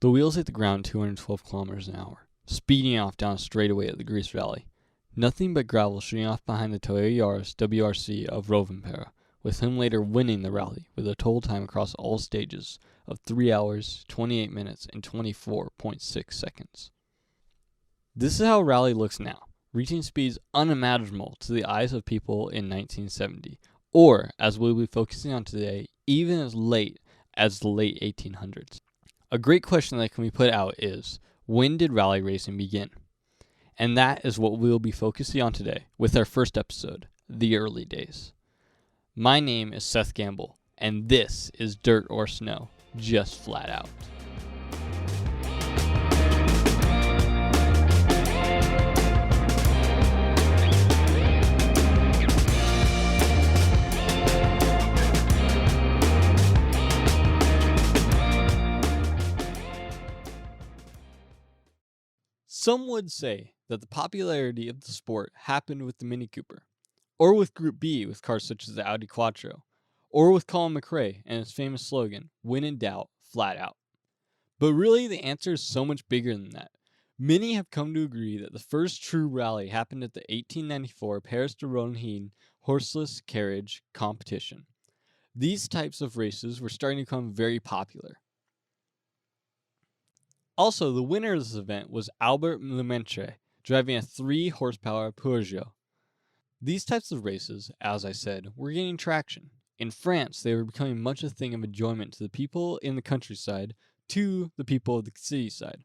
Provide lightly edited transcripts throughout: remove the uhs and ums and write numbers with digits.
The wheels hit the ground 212 kilometers an hour, speeding off down a straightaway at the Grease Valley. Nothing but gravel shooting off behind the Toyota Yaris WRC of Rovanperä, with him later winning the rally with a total time across all stages of 3 hours, 28 minutes, and 24.6 seconds. This is how rally looks now, reaching speeds unimaginable to the eyes of people in 1970, or, as we'll be focusing on today, even as late as the late 1800s. A great question that can be put out is, when did rally racing begin? And that is what we'll be focusing on today with our first episode, The Early Days. My name is Seth Gamble, and this is Dirt or Snow, just flat out. Some would say that the popularity of the sport happened with the Mini Cooper, or with Group B with cars such as the Audi Quattro, or with Colin McRae and his famous slogan, "When in doubt, flat out." But really, the answer is so much bigger than that. Many have come to agree that the first true rally happened at the 1894 Paris de Ronhin horseless carriage competition. These types of races were starting to become very popular. Also, the winner of this event was Albert Lemaitre, driving a 3-horsepower Peugeot. These types of races, as I said, were gaining traction. In France, they were becoming much a thing of enjoyment to the people in the countryside, to the people of the city side,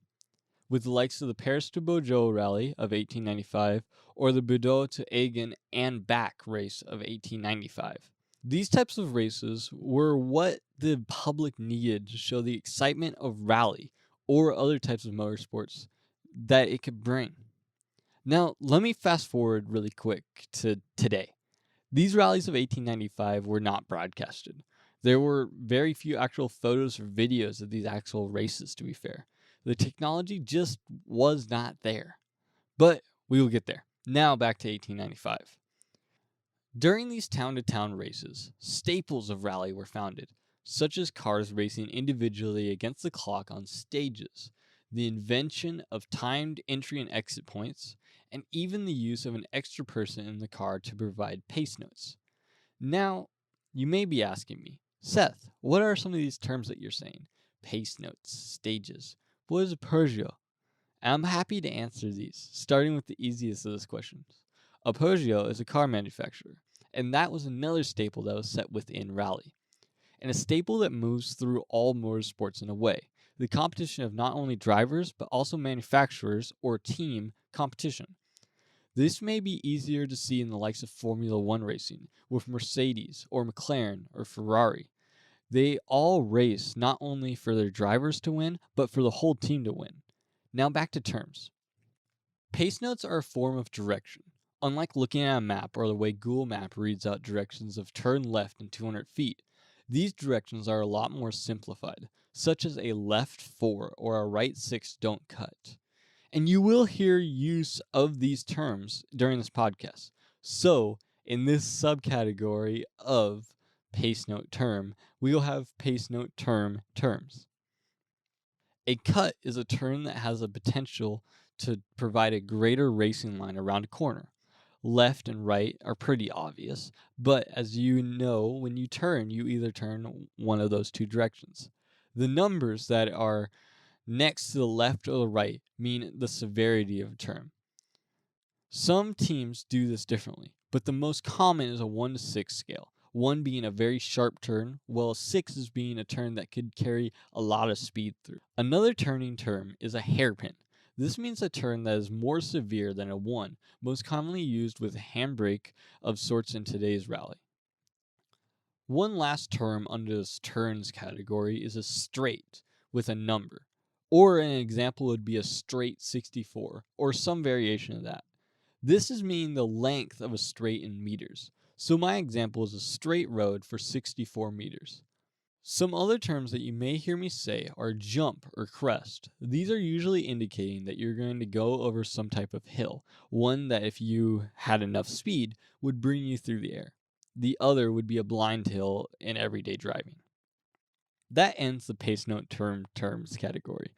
with the likes of the Paris to Beaujolais rally of 1895, or the Bordeaux to Agen and back race of 1895. These types of races were what the public needed to show the excitement of rally, or other types of motorsports that it could bring. Now, let me fast forward really quick to today. These rallies of 1895 were not broadcasted. There were very few actual photos or videos of these actual races, to be fair. The technology just was not there. But we will get there. Now back to 1895. During these town-to-town races, staples of rally were founded, such as cars racing individually against the clock on stages, the invention of timed entry and exit points, and even the use of an extra person in the car to provide pace notes. Now, you may be asking me, Seth, what are some of these terms that you're saying? Pace notes, stages. What is a Peugeot? And I'm happy to answer these, starting with the easiest of those questions. A Peugeot is a car manufacturer, and that was another staple that was set within rally, and a staple that moves through all motorsports in a way, the competition of not only drivers, but also manufacturers or team competition. This may be easier to see in the likes of Formula One racing, with Mercedes or McLaren or Ferrari. They all race not only for their drivers to win, but for the whole team to win. Now back to terms. Pace notes are a form of direction. Unlike looking at a map or the way Google Map reads out directions of turn left in 200 feet, these directions are a lot more simplified, such as a left 4 or a right 6 don't cut. And you will hear use of these terms during this podcast. So, in this subcategory of pace note term, we will have pace note terms. A cut is a turn that has a potential to provide a greater racing line around a corner. Left and right are pretty obvious, but as you know, when you turn, you either turn one of those two directions. The numbers that are next to the left or the right mean the severity of a turn. Some teams do this differently, but the most common is a 1 to 6 scale, 1 being a very sharp turn, while 6 is being a turn that could carry a lot of speed through. Another turning term is a hairpin. This means a turn that is more severe than a 1, most commonly used with a handbrake of sorts in today's rally. One last term under this turns category is a straight with a number, or an example would be a straight 64, or some variation of that. This is meaning the length of a straight in meters, so my example is a straight road for 64 meters. Some other terms that you may hear me say are jump or crest. These are usually indicating that you're going to go over some type of hill, one that if you had enough speed would bring you through the air. The other would be a blind hill in everyday driving. That ends the pace note terms category.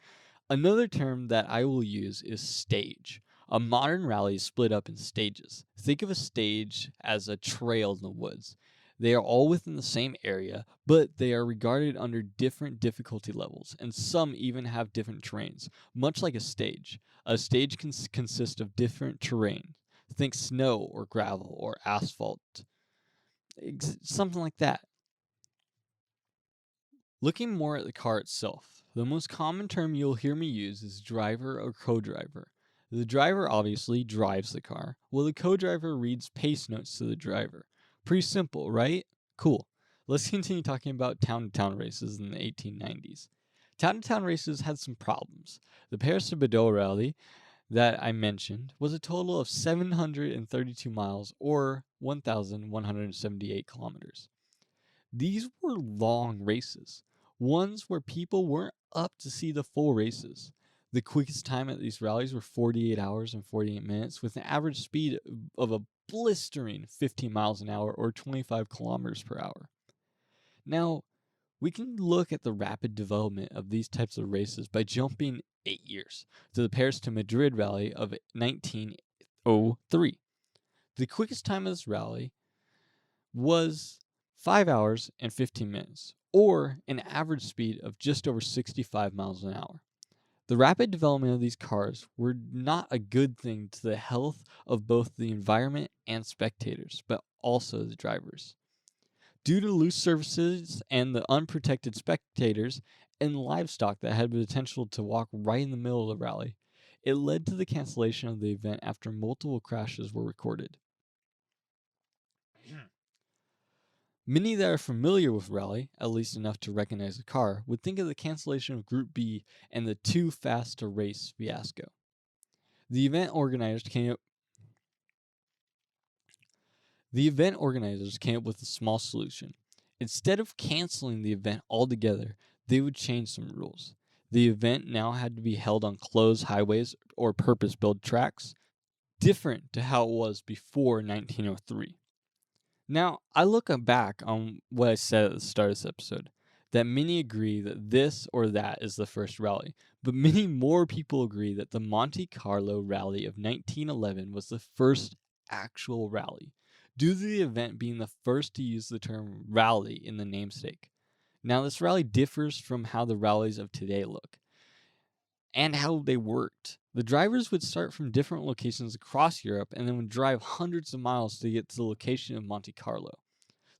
Another term that I will use is stage. A modern rally is split up in stages. Think of a stage as a trail in the woods. They are all within the same area, but they are regarded under different difficulty levels, and some even have different terrains, much like a stage. A stage can consist of different terrain. Think snow or gravel or asphalt, something like that. Looking more at the car itself, the most common term you'll hear me use is driver or co-driver. The driver obviously drives the car, while the co-driver reads pace notes to the driver. Pretty simple, right? Cool. Let's continue talking about town-to-town races in the 1890s. Town-to-town races had some problems. The Paris to Bordeaux rally that I mentioned was a total of 732 miles or 1,178 kilometers. These were long races, ones where people weren't up to see the full races. The quickest time at these rallies were 48 hours and 48 minutes, with an average speed of a blistering 15 miles an hour or 25 kilometers per hour. Now, we can look at the rapid development of these types of races by jumping 8 years to the Paris to Madrid rally of 1903. The quickest time of this rally was 5 hours and 15 minutes, or an average speed of just over 65 miles an hour. The rapid development of these cars were not a good thing to the health of both the environment and spectators, but also the drivers. Due to loose surfaces and the unprotected spectators and livestock that had the potential to walk right in the middle of the rally, it led to the cancellation of the event after multiple crashes were recorded. Many that are familiar with rally, at least enough to recognize the car, would think of the cancellation of Group B and the too fast to race fiasco. The event organizers came up with a small solution. Instead of canceling the event altogether, they would change some rules. The event now had to be held on closed highways or purpose-built tracks, different to how it was before 1903. Now, I look back on what I said at the start of this episode, that many agree that this or that is the first rally, but many more people agree that the Monte Carlo rally of 1911 was the first actual rally, due to the event being the first to use the term rally in the namesake. Now, this rally differs from how the rallies of today look and how they worked. The drivers would start from different locations across Europe and then would drive hundreds of miles to get to the location of Monte Carlo.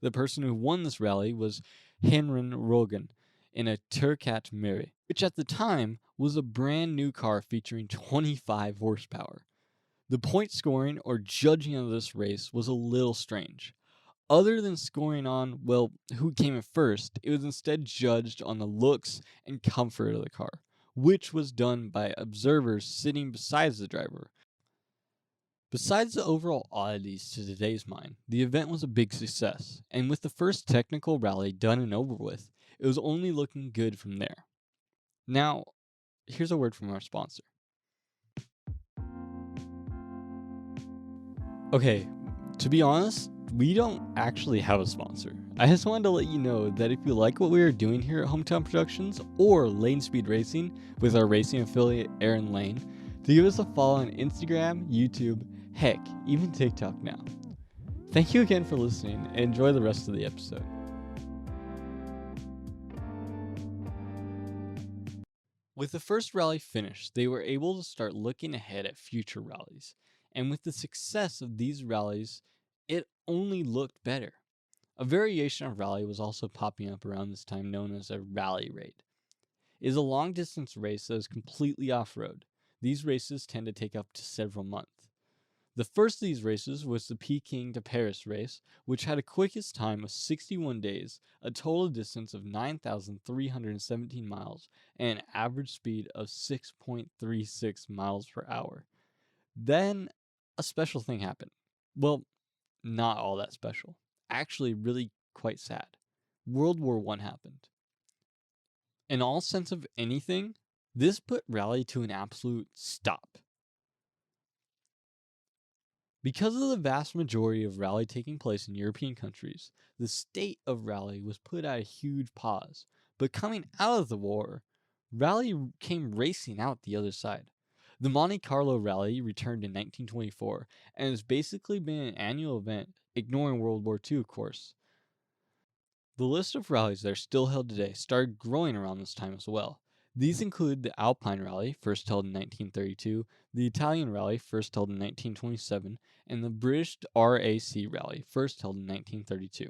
The person who won this rally was Henry Rogan in a Turcat Miri, which at the time was a brand new car featuring 25 horsepower. The point scoring or judging of this race was a little strange. Other than scoring on, well, who came in first, it was instead judged on the looks and comfort of the car, which was done by observers sitting beside the driver. Besides the overall oddities to today's mind, the event was a big success, and with the first technical rally done and over with, it was only looking good from there. Now, here's a word from our sponsor. Okay, to be honest, we don't actually have a sponsor. I just wanted to let you know that if you like what we are doing here at Hometown Productions or Lane Speed Racing with our racing affiliate Aaron Lane, to give us a follow on Instagram, YouTube, heck, even TikTok now. Thank you again for listening and enjoy the rest of the episode. With the first rally finished, they were able to start looking ahead at future rallies. And with the success of these rallies, it only looked better. A variation of rally was also popping up around this time known as a rally raid. It is a long distance race that is completely off-road. These races tend to take up to several months. The first of these races was the Peking to Paris race, which had a quickest time of 61 days, a total distance of 9,317 miles, and an average speed of 6.36 miles per hour. Then a special thing happened. Well, not all that special. Actually, really quite sad. World War I happened. In all sense of anything, this put rally to an absolute stop. Because of the vast majority of rally taking place in European countries, the state of rally was put at a huge pause. But coming out of the war, rally came racing out the other side. The Monte Carlo rally returned in 1924 and has basically been an annual event, ignoring World War II, of course. The list of rallies that are still held today started growing around this time as well. These include the Alpine Rally, first held in 1932, the Italian Rally, first held in 1927, and the British RAC Rally, first held in 1932.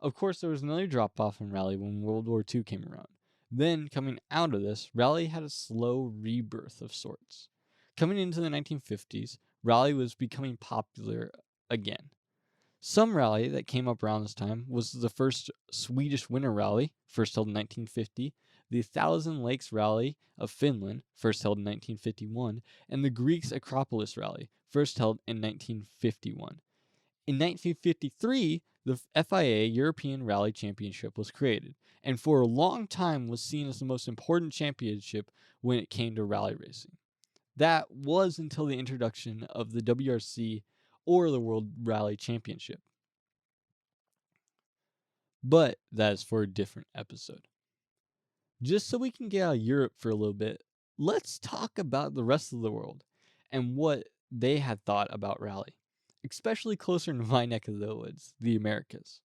Of course, there was another drop-off in rally when World War II came around. Then, coming out of this, rally had a slow rebirth of sorts. Coming into the 1950s, rally was becoming popular again. Some rally that came up around this time was the first Swedish Winter Rally, first held in 1950, the Thousand Lakes Rally of Finland, first held in 1951, and the Greeks Acropolis Rally, first held in 1951. In 1953, the FIA European Rally Championship was created, and for a long time was seen as the most important championship when it came to rally racing. That was until the introduction of the WRC or the World Rally Championship. But that is for a different episode. Just so we can get out of Europe for a little bit, let's talk about the rest of the world and what they had thought about rally, especially closer to my neck of the woods, the Americas.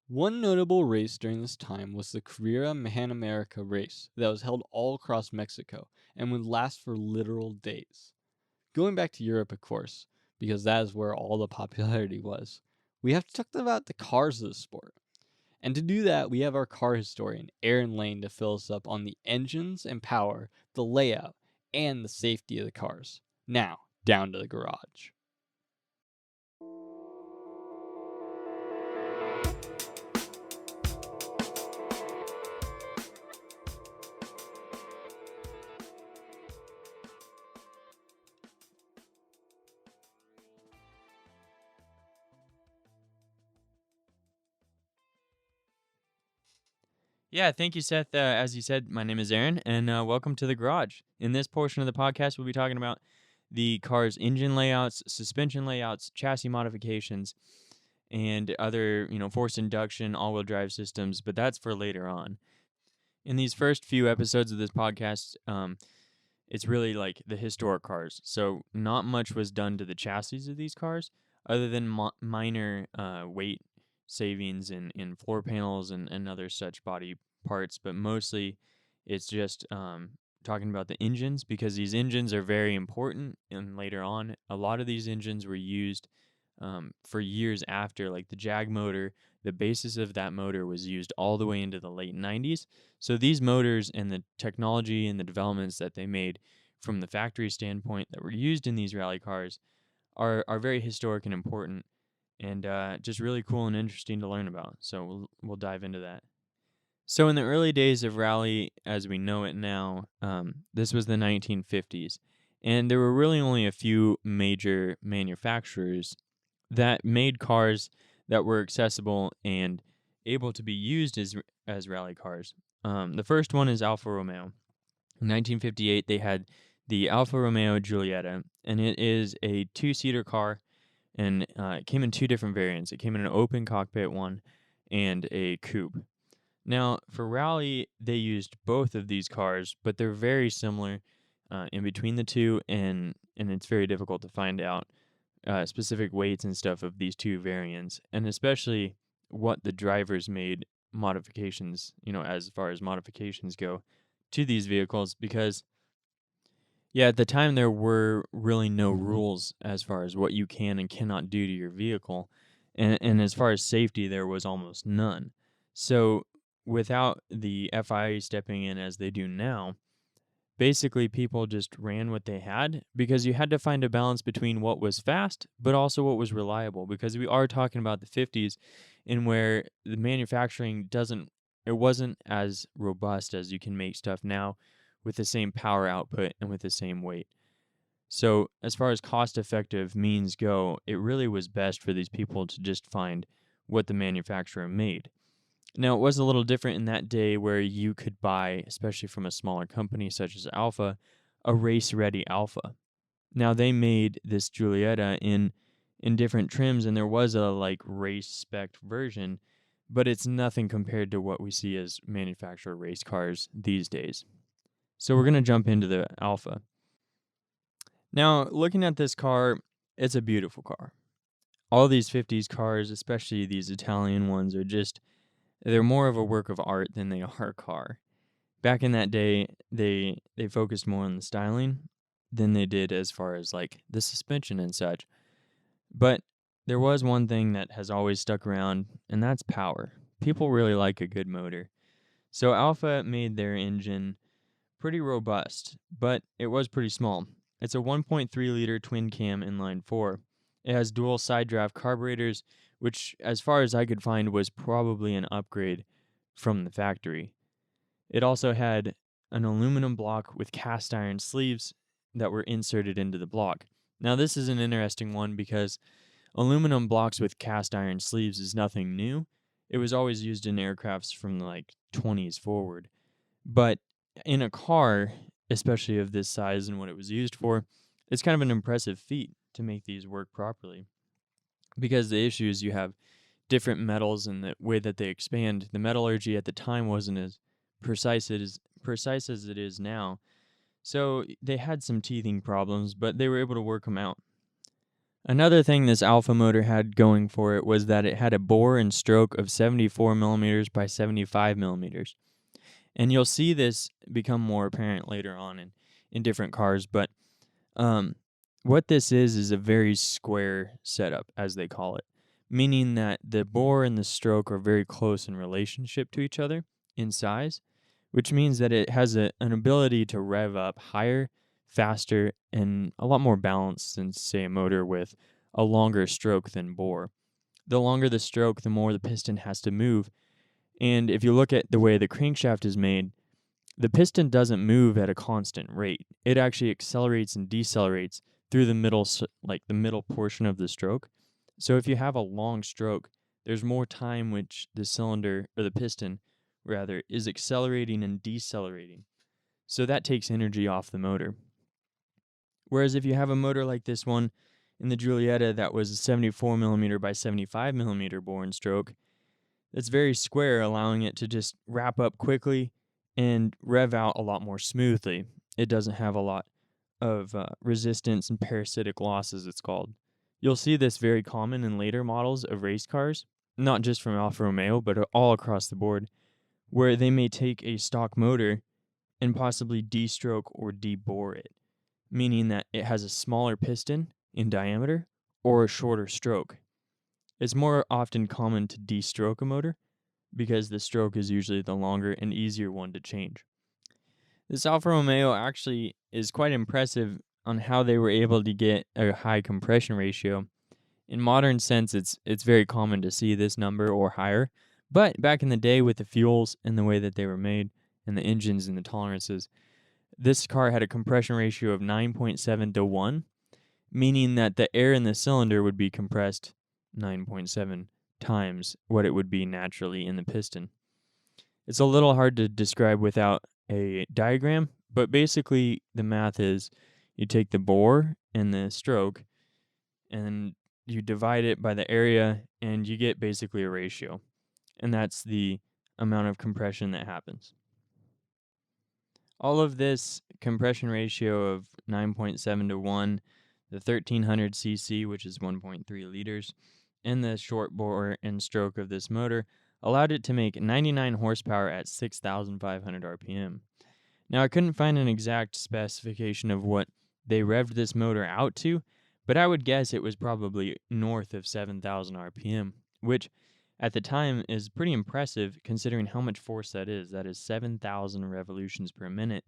One notable race during this time was the Carrera Pan-America race that was held all across Mexico and would last for literal days. Going back to Europe, of course, because that is where all the popularity was, we have to talk about the cars of the sport. And to do that, we have our car historian, Aaron Lane, to fill us up on the engines and power, the layout, and the safety of the cars. Now, down to the garage. Yeah, thank you, Seth. As you said, my name is Aaron, and welcome to the garage. In this portion of the podcast, we'll be talking about the car's engine layouts, suspension layouts, chassis modifications, and other, forced induction, all-wheel drive systems, but that's for later on. In these first few episodes of this podcast, it's really like the historic cars. So not much was done to the chassis of these cars, other than minor weight savings in floor panels and other such body parts, but mostly it's just talking about the engines, because these engines are very important. And later on, a lot of these engines were used for years after, like the Jag motor. The basis of that motor was used all the way into the late 90s. So these motors and the technology and the developments that they made from the factory standpoint that were used in these rally cars are very historic and important, and just really cool and interesting to learn about. So we'll dive into that. So in the early days of rally, as we know it now, this was the 1950s, and there were really only a few major manufacturers that made cars that were accessible and able to be used as rally cars. The first one is Alfa Romeo. In 1958, they had the Alfa Romeo Giulietta, and it is a two-seater car, and it came in two different variants. It came in an open cockpit one and a coupe. Now, for rally, they used both of these cars, but they're very similar in between the two, and it's very difficult to find out specific weights and stuff of these two variants, and especially what the drivers made modifications, as far as modifications go to these vehicles, because at the time there were really no rules as far as what you can and cannot do to your vehicle, and as far as safety, there was almost none. So without the FIA stepping in as they do now, basically people just ran what they had, because you had to find a balance between what was fast but also what was reliable, because we are talking about the 50s, in where the manufacturing wasn't as robust as you can make stuff now with the same power output and with the same weight. So as far as cost-effective means go, it really was best for these people to just find what the manufacturer made. Now, it was a little different in that day, where you could buy, especially from a smaller company such as Alfa, a race-ready Alfa. Now, they made this Giulietta in different trims, and there was a race spec version, but it's nothing compared to what we see as manufacturer race cars these days. So we're going to jump into the Alfa. Now, looking at this car, it's a beautiful car. All these 50s cars, especially these Italian ones, they're more of a work of art than they are a car. Back in that day, they focused more on the styling than they did as far as like the suspension and such. But there was one thing that has always stuck around, and that's power. People really like a good motor. So Alfa made their engine pretty robust, but it was pretty small. It's a 1.3 liter twin cam inline 4. It has dual side draft carburetors, which, as far as I could find, was probably an upgrade from the factory. It also had an aluminum block with cast iron sleeves that were inserted into the block. Now, this is an interesting one because aluminum blocks with cast iron sleeves is nothing new. It was always used in aircrafts from the 20s forward. But in a car, especially of this size and what it was used for, it's kind of an impressive feat to make these work properly. Because the issue is you have different metals and the way that they expand. The metallurgy at the time wasn't as precise as it is now. So they had some teething problems, but they were able to work them out. Another thing this Alfa motor had going for it was that it had a bore and stroke of 74 millimeters by 75 millimeters. And you'll see this become more apparent later on in different cars, but what this is a very square setup, as they call it, meaning that the bore and the stroke are very close in relationship to each other in size, which means that it has an ability to rev up higher, faster, and a lot more balanced than, say, a motor with a longer stroke than bore. The longer the stroke, the more the piston has to move. And if you look at the way the crankshaft is made, the piston doesn't move at a constant rate. It actually accelerates and decelerates through the middle, the middle portion of the stroke. So if you have a long stroke, there's more time which the cylinder, or the piston, rather, is accelerating and decelerating. So that takes energy off the motor. Whereas if you have a motor like this one in the Giulietta that was a 74 millimeter by 75 millimeter bore and stroke, it's very square, allowing it to just wrap up quickly and rev out a lot more smoothly. It doesn't have a lot of resistance and parasitic losses, it's called. You'll see this very common in later models of race cars, not just from Alfa Romeo, but all across the board, where they may take a stock motor and possibly de-stroke or de-bore it, meaning that it has a smaller piston in diameter or a shorter stroke. It's more often common to de-stroke a motor because the stroke is usually the longer and easier one to change. This Alfa Romeo actually is quite impressive on how they were able to get a high compression ratio. In modern sense, it's very common to see this number or higher, but back in the day with the fuels and the way that they were made and the engines and the tolerances, this car had a compression ratio of 9.7 to 1, meaning that the air in the cylinder would be compressed 9.7 times what it would be naturally in the piston. It's a little hard to describe without a diagram, but basically the math is you take the bore and the stroke and you divide it by the area and you get basically a ratio. And that's the amount of compression that happens. All of this compression ratio of 9.7 to 1, the 1300 cc, which is 1.3 liters, and the short bore and stroke of this motor allowed it to make 99 horsepower at 6,500 RPM. Now, I couldn't find an exact specification of what they revved this motor out to, but I would guess it was probably north of 7,000 RPM, which at the time is pretty impressive considering how much force that is. That is 7,000 revolutions per minute,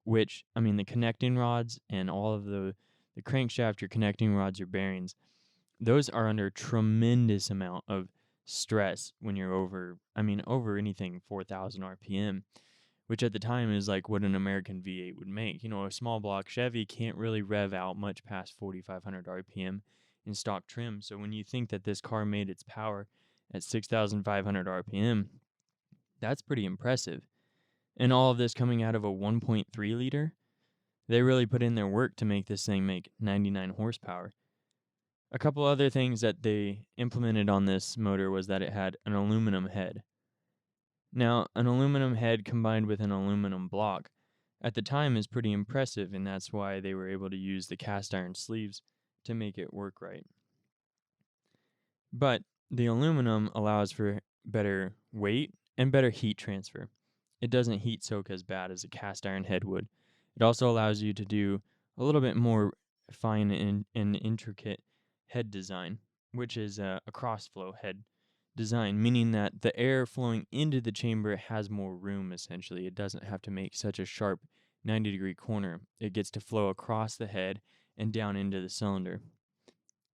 which, I mean, the connecting rods and all of the crankshaft, your connecting rods, your bearings, those are under tremendous amount of stress when you're over anything 4,000 RPM, which at the time is like what an American V8 would make. You know, a small block Chevy can't really rev out much past 4,500 RPM in stock trim. So when you think that this car made its power at 6,500 RPM, that's pretty impressive. And all of this coming out of a 1.3 liter, they really put in their work to make this thing make 99 horsepower. A couple other things that they implemented on this motor was that it had an aluminum head. Now, an aluminum head combined with an aluminum block at the time is pretty impressive, and that's why they were able to use the cast iron sleeves to make it work right. But the aluminum allows for better weight and better heat transfer. It doesn't heat soak as bad as a cast iron head would. It also allows you to do a little bit more fine and intricate head design, which is a cross flow head design, meaning that the air flowing into the chamber has more room essentially. It doesn't have to make such a sharp 90-degree corner. It gets to flow across the head and down into the cylinder.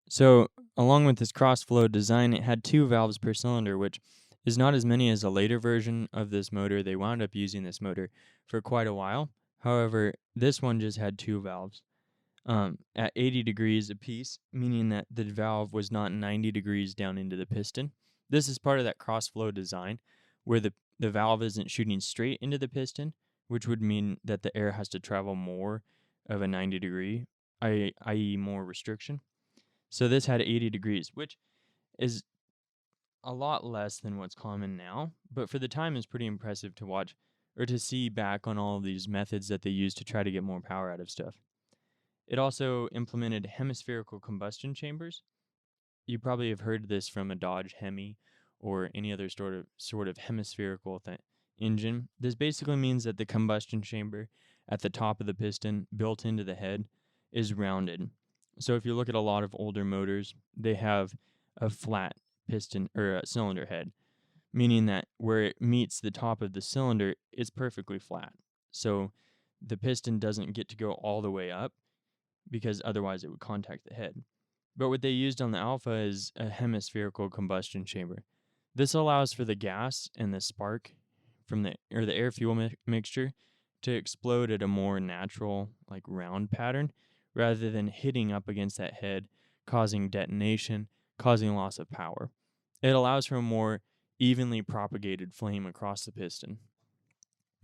So, along with this cross flow design, it had 2 valves per cylinder, which is not as many as a later version of this motor. They wound up using this motor for quite a while. However, this one just had 2 valves at 80 degrees apiece, meaning that the valve was not 90 degrees down into the piston. This is part of that cross flow design where the valve isn't shooting straight into the piston, which would mean that the air has to travel more of a 90 degree, i.e. more restriction. So this had 80 degrees, which is a lot less than what's common now, but for the time is pretty impressive to watch or to see back on all of these methods that they use to try to get more power out of stuff. It also implemented hemispherical combustion chambers. You probably have heard this from a Dodge Hemi or any other sort of hemispherical engine. This basically means that the combustion chamber at the top of the piston built into the head is rounded. So if you look at a lot of older motors, they have a flat piston or a cylinder head, meaning that where it meets the top of the cylinder, it's perfectly flat. So the piston doesn't get to go all the way up because otherwise it would contact the head. But what they used on the Alpha is a hemispherical combustion chamber. This allows for the gas and the spark from the air fuel mixture to explode at a more natural, like round pattern, rather than hitting up against that head, causing detonation, causing loss of power. It allows for a more evenly propagated flame across the piston.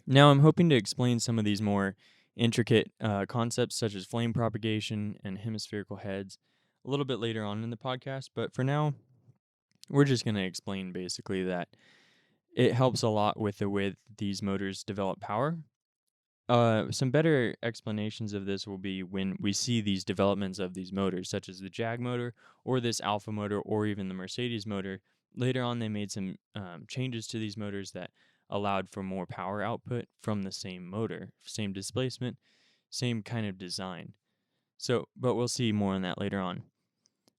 Now I'm hoping to explain some of these more intricate concepts such as flame propagation and hemispherical heads a little bit later on in the podcast, but for now, we're just going to explain basically that it helps a lot with the way these motors develop power. Some better explanations of this will be when we see these developments of these motors, such as the Jag motor or this Alpha motor or even the Mercedes motor. Later on, they made some changes to these motors that allowed for more power output from the same motor, same displacement, same kind of design. But we'll see more on that later on.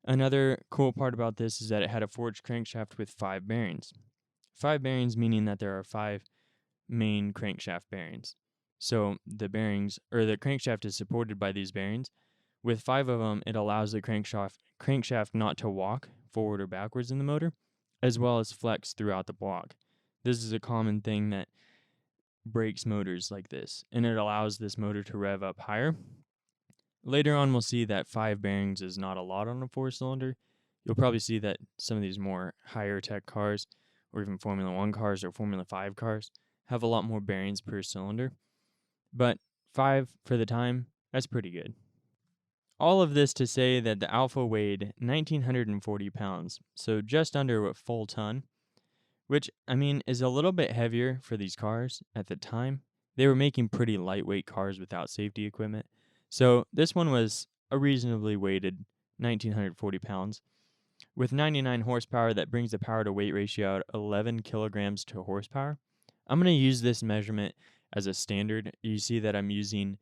Another cool part about this is that it had a forged crankshaft with 5 bearings. 5 bearings meaning that there are 5 main crankshaft bearings. So the bearings, or the crankshaft is supported by these bearings. With 5 of them, it allows the crankshaft not to walk forward or backwards in the motor, as well as flex throughout the block. This is a common thing that breaks motors like this, and it allows this motor to rev up higher. Later on, we'll see that 5 bearings is not a lot on a 4-cylinder. You'll probably see that some of these more higher tech cars, or even Formula 1 cars or Formula 5 cars, have a lot more bearings per cylinder. But 5 for the time, that's pretty good. All of this to say that the Alpha weighed 1,940 pounds, so just under a full ton, which, I mean, is a little bit heavier for these cars at the time. They were making pretty lightweight cars without safety equipment. So this one was a reasonably weighted 1,940 pounds. With 99 horsepower, that brings the power to weight ratio at 11 kilograms to horsepower. I'm going to use this measurement as a standard. You see that I'm using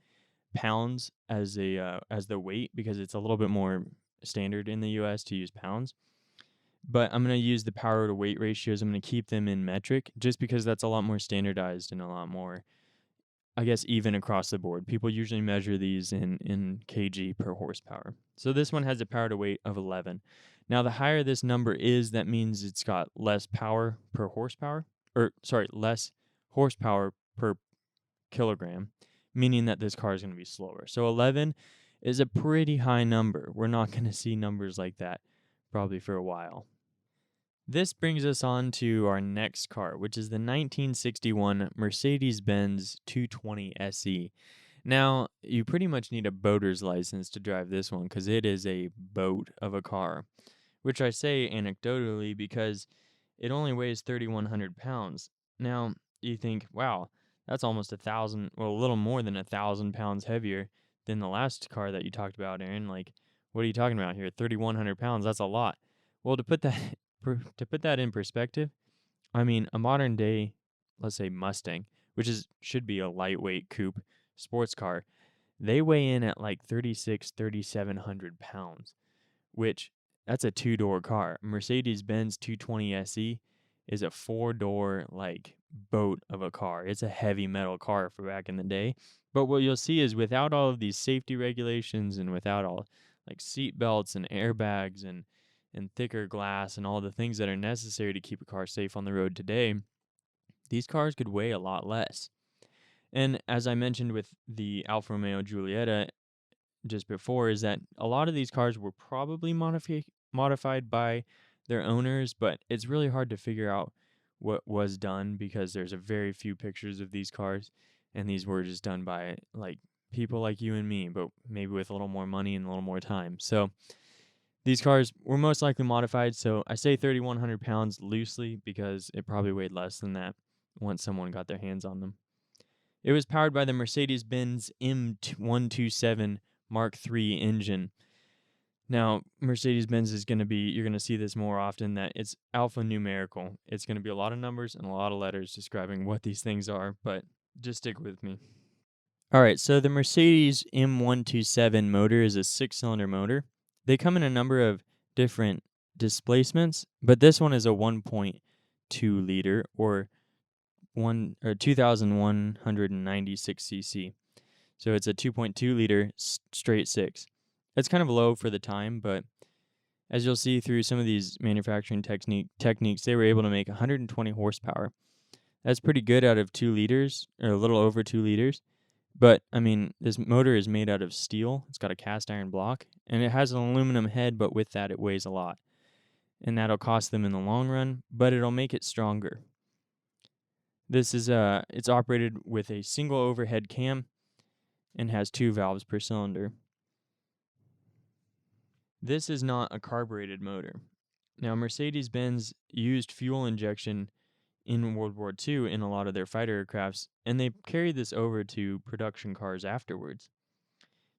pounds as the weight because it's a little bit more standard in the US to use pounds. But I'm going to use the power to weight ratios. I'm going to keep them in metric just because that's a lot more standardized and a lot more, I guess, even across the board. People usually measure these in kg per horsepower. So this one has a power to weight of 11. Now, the higher this number is, that means it's got less power per horsepower, less horsepower per kilogram, meaning that this car is going to be slower. So 11 is a pretty high number. We're not going to see numbers like that probably for a while. This brings us on to our next car, which is the 1961 Mercedes-Benz 220 SE. Now, you pretty much need a boater's license to drive this one because it is a boat of a car, which I say anecdotally because it only weighs 3,100 pounds. Now, you think, wow, that's almost 1,000, well, a little more than 1,000 pounds heavier than the last car that you talked about, Aaron. Like, what are you talking about here? 3,100 pounds, that's a lot. Well, to put that in perspective, I mean, a modern day, let's say Mustang, which should be a lightweight coupe sports car, they weigh in at like 3,700 pounds, which that's a two-door car. Mercedes-Benz 220 SE is a four-door like boat of a car. It's a heavy metal car for back in the day. But what you'll see is without all of these safety regulations and without all like seat belts and airbags and thicker glass and all the things that are necessary to keep a car safe on the road today, these cars could weigh a lot less. And as I mentioned with the Alfa Romeo Giulietta just before, is that a lot of these cars were probably modified by their owners, but it's really hard to figure out what was done because there's a very few pictures of these cars, and these were just done by like people like you and me, but maybe with a little more money and a little more time. So these cars were most likely modified. So I say 3,100 pounds loosely because it probably weighed less than that once someone got their hands on them. It was powered by the Mercedes-Benz M127 Mark III engine. Now, Mercedes-Benz is going to be, you're going to see this more often, that it's alphanumerical. It's going to be a lot of numbers and a lot of letters describing what these things are, but just stick with me. All right, so the Mercedes M127 motor is a 6-cylinder motor. They come in a number of different displacements, but this one is a 1.2 liter or 2,196 cc. So it's a 2.2 liter straight six. It's kind of low for the time, but as you'll see through some of these manufacturing techniques, they were able to make 120 horsepower. That's pretty good out of 2 liters, or a little over 2 liters. But, I mean, this motor is made out of steel. It's got a cast iron block, and it has an aluminum head, but with that, it weighs a lot. And that'll cost them in the long run, but it'll make it stronger. This is it's operated with a single overhead cam and has 2 valves per cylinder. This is not a carbureted motor. Now, Mercedes-Benz used fuel injection in World War II in a lot of their fighter aircrafts, and they carried this over to production cars afterwards.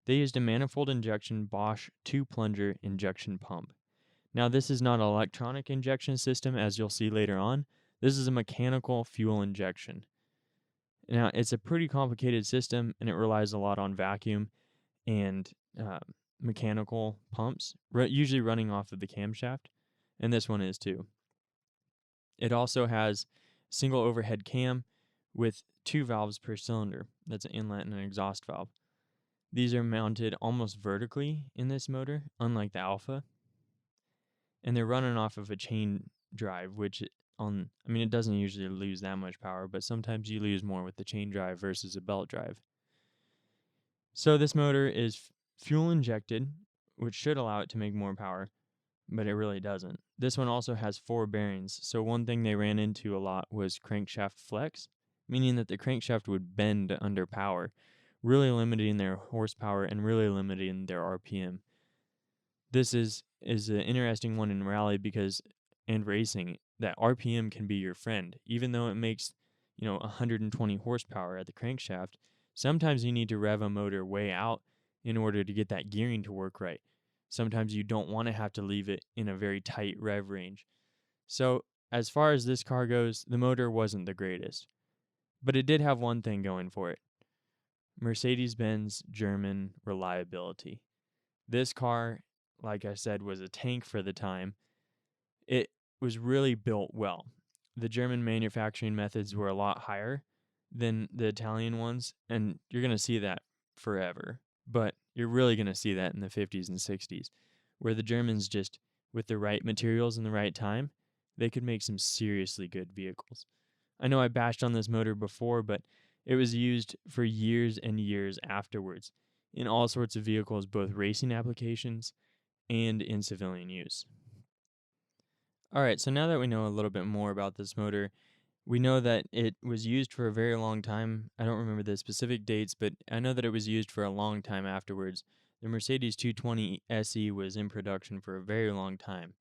They used a manifold injection Bosch 2-plunger injection pump. Now, this is not an electronic injection system, as you'll see later on. This is a mechanical fuel injection. Now, it's a pretty complicated system, and it relies a lot on vacuum and mechanical pumps, usually running off of the camshaft, and this one is too. It also has single overhead cam with 2 valves per cylinder. That's an inlet and an exhaust valve. These are mounted almost vertically in this motor, unlike the Alfa, and they're running off of a chain drive, which it doesn't usually lose that much power, but sometimes you lose more with the chain drive versus a belt drive. So this motor is fuel injected, which should allow it to make more power, but it really doesn't. This one also has 4 bearings, so one thing they ran into a lot was crankshaft flex, meaning that the crankshaft would bend under power, really limiting their horsepower and really limiting their RPM. This is an interesting one in rally and racing, that RPM can be your friend. Even though it makes 120 horsepower at the crankshaft, sometimes you need to rev a motor way out in order to get that gearing to work right. Sometimes you don't want to have to leave it in a very tight rev range. So as far as this car goes, the motor wasn't the greatest. But it did have one thing going for it: Mercedes-Benz German reliability. This car, like I said, was a tank for the time. It was really built well. The German manufacturing methods were a lot higher than the Italian ones, and you're going to see that forever. But you're really going to see that in the 50s and 60s, where the Germans just, with the right materials and the right time, they could make some seriously good vehicles. I know I bashed on this motor before, but it was used for years and years afterwards in all sorts of vehicles, both racing applications and in civilian use. All right, so now that we know a little bit more about this motor, We know that it was used for a very long time. I don't remember the specific dates, but I know that it was used for a long time afterwards. The Mercedes 220 SE was in production for a very long time,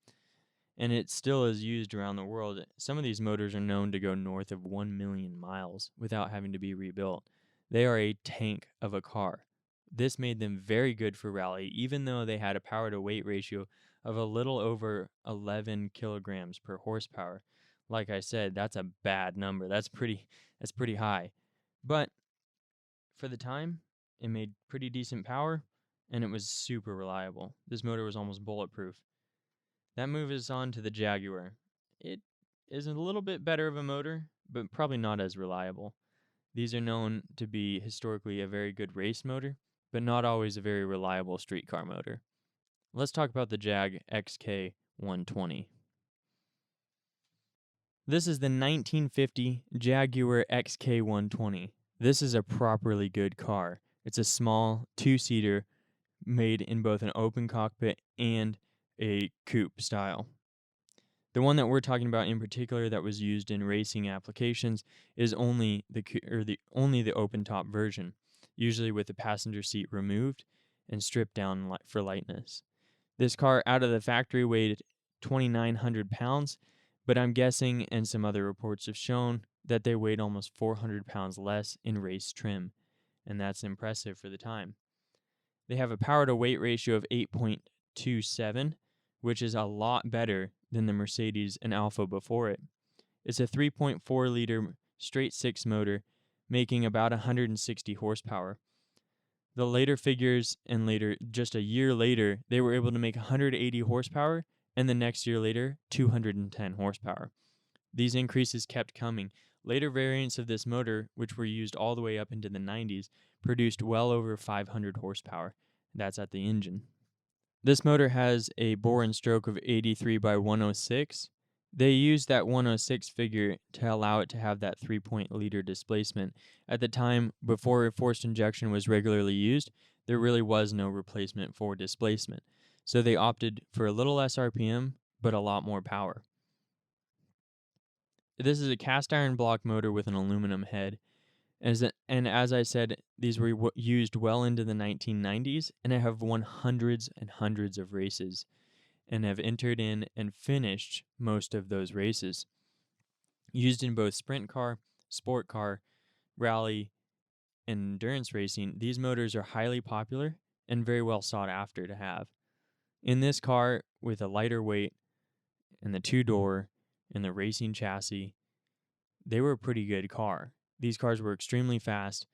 and it still is used around the world. Some of these motors are known to go north of 1 million miles without having to be rebuilt. They are a tank of a car. This made them very good for rally, even though they had a power to weight ratio of a little over 11 kilograms per horsepower. Like I said, that's a bad number. That's pretty high. But for the time, it made pretty decent power, and it was super reliable. This motor was almost bulletproof. That moves us on to the Jaguar. It is a little bit better of a motor, but probably not as reliable. These are known to be historically a very good race motor, but not always a very reliable street car motor. Let's talk about the Jag Xk120. This is the 1950 Jaguar Xk120. This is a properly good car. It's a small two-seater made in both an open cockpit and a coupe style. The one that we're talking about in particular that was used in racing applications is only the open top version, usually with the passenger seat removed and stripped down for lightness. This car out of the factory weighed 2,900 pounds, but I'm guessing, and some other reports have shown, that they weighed almost 400 pounds less in race trim, and that's impressive for the time. They have a power to weight ratio of 8.27, which is a lot better than the Mercedes and Alfa before it. It's a 3.4 liter straight six motor, making about 160 horsepower. The later figures, and just a year later, they were able to make 180 horsepower, and the next year later, 210 horsepower. These increases kept coming. Later variants of this motor, which were used all the way up into the 90s, produced well over 500 horsepower. That's at the engine. This motor has a bore and stroke of 83 by 106. They used that 106 figure to allow it to have that 3-liter displacement. At the time, before forced injection was regularly used, there really was no replacement for displacement. So they opted for a little less RPM, but a lot more power. This is a cast iron block motor with an aluminum head. And as I said, these were used well into the 1990s, and have won hundreds and hundreds of races, and have entered in and finished most of those races. Used in both sprint car, sport car, rally, and endurance racing, these motors are highly popular and very well sought after to have. In this car, with a lighter weight and the two-door and the racing chassis, they were a pretty good car. These cars were extremely fast,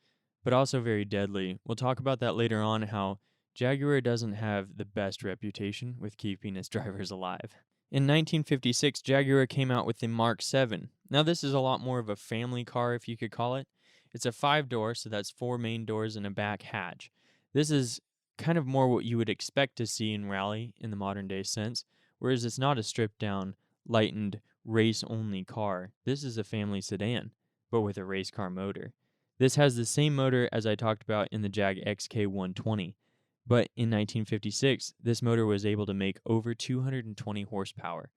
but also very deadly. We'll talk about that later on, how Jaguar doesn't have the best reputation with keeping its drivers alive. In 1956, Jaguar came out with the Mark 7. Now this is a lot more of a family car, if you could call it. It's a 5-door, so that's 4 main doors and a back hatch. This is kind of more what you would expect to see in rally in the modern day sense, whereas it's not a stripped down, lightened, race-only car. This is a family sedan, but with a race car motor. This has the same motor as I talked about in the Jag Xk120, but in 1956, this motor was able to make over 220 horsepower.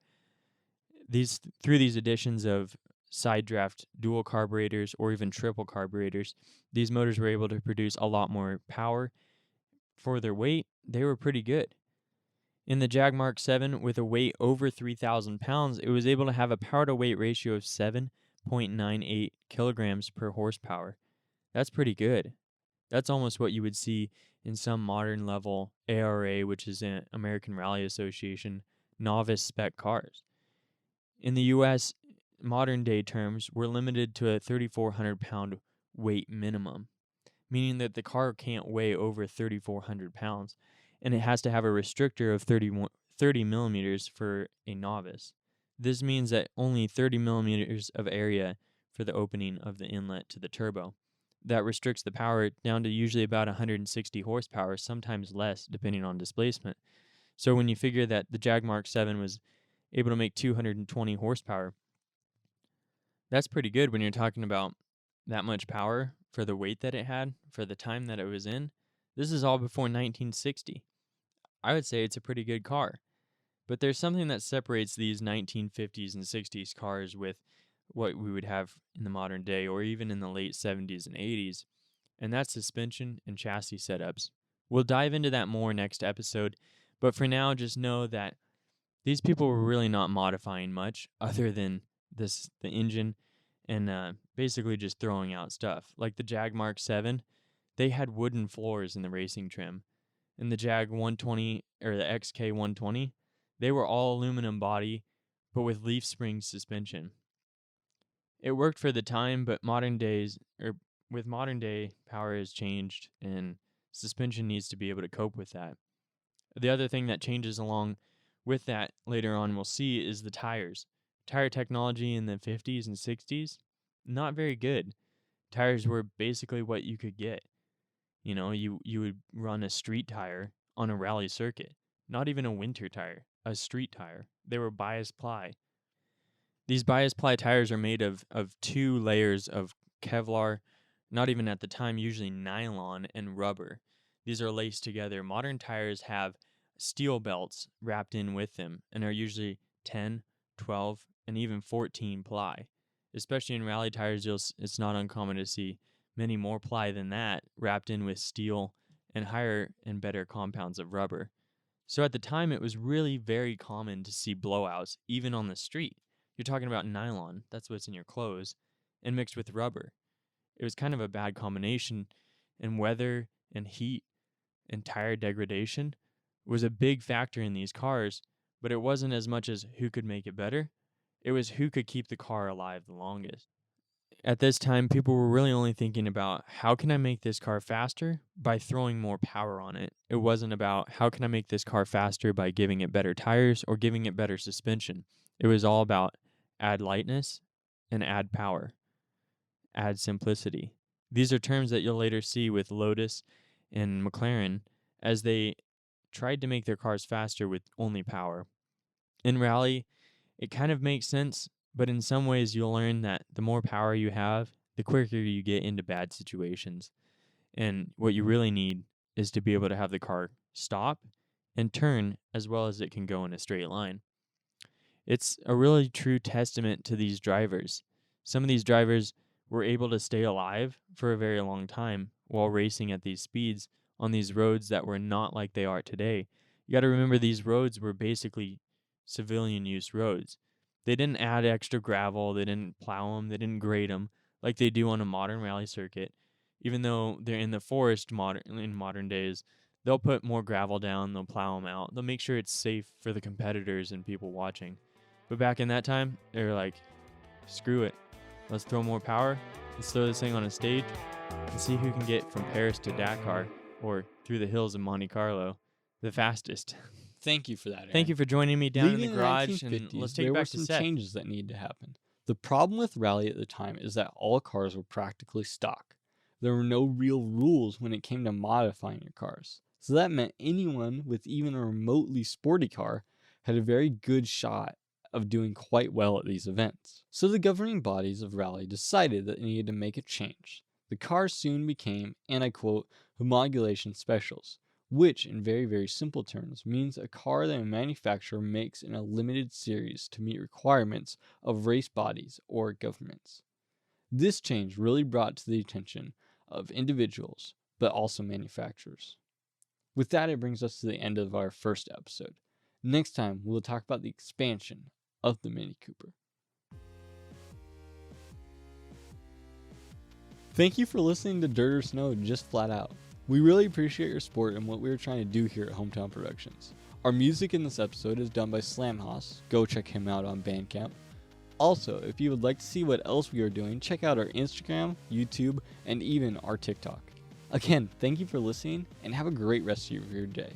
Through these additions of side draft dual carburetors or even triple carburetors, these motors were able to produce a lot more power. For their weight, they were pretty good. In the Jag Mark 7, with a weight over 3,000 pounds, it was able to have a power-to-weight ratio of 7.98 kilograms per horsepower. That's pretty good. That's almost what you would see in some modern level ARA, which is an American Rally Association, novice spec cars. In the US, modern day terms, we're limited to a 3,400 pound weight minimum, meaning that the car can't weigh over 3,400 pounds, and it has to have a restrictor of 30 millimeters for a novice. This means that only 30 millimeters of area for the opening of the inlet to the turbo. That restricts the power down to usually about 160 horsepower, sometimes less, depending on displacement. So when you figure that the Jag Mark 7 was able to make 220 horsepower, that's pretty good when you're talking about that much power for the weight that it had, for the time that it was in. This is all before 1960. I would say it's a pretty good car. But there's something that separates these 1950s and 60s cars with what we would have in the modern day or even in the late 70s and 80s, and that's suspension and chassis setups. We'll dive into that more next episode, but for now, just know that these people were really not modifying much other than the engine and basically just throwing out stuff. Like the Jaguar Xk, they had wooden floors in the racing trim. And the Jag 120 or the Xk120, they were all aluminum body, but with leaf spring suspension. It worked for the time, but modern day power has changed and suspension needs to be able to cope with that. The other thing that changes along with that later on we'll see is the tires. Tire technology in the 50s and 60s, not very good. Tires were basically what you could get. You would run a street tire on a rally circuit, not even a winter tire, a street tire. They were bias ply. These bias ply tires are made of 2 layers of Kevlar, not even at the time, usually nylon and rubber. These are laced together. Modern tires have steel belts wrapped in with them and are usually 10, 12, and even 14 ply. Especially in rally tires, it's not uncommon to see many more ply than that wrapped in with steel and higher and better compounds of rubber. So at the time, it was really very common to see blowouts, even on the street. You're talking about nylon, that's what's in your clothes, and mixed with rubber. It was kind of a bad combination, and weather and heat and tire degradation was a big factor in these cars, but it wasn't as much as who could make it better. It was who could keep the car alive the longest. At this time, people were really only thinking about how can I make this car faster by throwing more power on it. It wasn't about how can I make this car faster by giving it better tires or giving it better suspension. It was all about add lightness and add power, add simplicity. These are terms that you'll later see with Lotus and McLaren as they tried to make their cars faster with only power. In rally, it kind of makes sense, but in some ways you'll learn that the more power you have, the quicker you get into bad situations. And what you really need is to be able to have the car stop and turn as well as it can go in a straight line. It's a really true testament to these drivers. Some of these drivers were able to stay alive for a very long time while racing at these speeds on these roads that were not like they are today. You got to remember these roads were basically civilian use roads. They didn't add extra gravel, they didn't plow them, they didn't grade them like they do on a modern rally circuit. Even though they're in the forest in modern days, they'll put more gravel down, they'll plow them out, they'll make sure it's safe for the competitors and people watching. But back in that time, they were like, screw it, let's throw more power, let's throw this thing on a stage and see who can get from Paris to Dakar or through the hills of Monte Carlo the fastest. Thank you for that, Aaron. Thank you for joining me down Leaving in the garage, the 1950s, and let's take there it back were to some Seth. changes that needed to happen. The problem with rally at the time is that all cars were practically stock. There were no real rules when it came to modifying your cars. So that meant anyone with even a remotely sporty car had a very good shot of doing quite well at these events. So the governing bodies of rally decided that they needed to make a change. The cars soon became, and I quote, homologation specials, which in very, very simple terms means a car that a manufacturer makes in a limited series to meet requirements of race bodies or governments. This change really brought to the attention of individuals, but also manufacturers. With that, it brings us to the end of our first episode. Next time, we'll talk about the expansion of the Mini Cooper. Thank you for listening to Dirt or Snow Just Flat Out. We really appreciate your support and what we are trying to do here at Hometown Productions. Our music in this episode is done by Slamhouse. Go check him out on Bandcamp. Also, if you would like to see what else we are doing, check out our Instagram, YouTube, and even our TikTok. Again, thank you for listening and have a great rest of your day.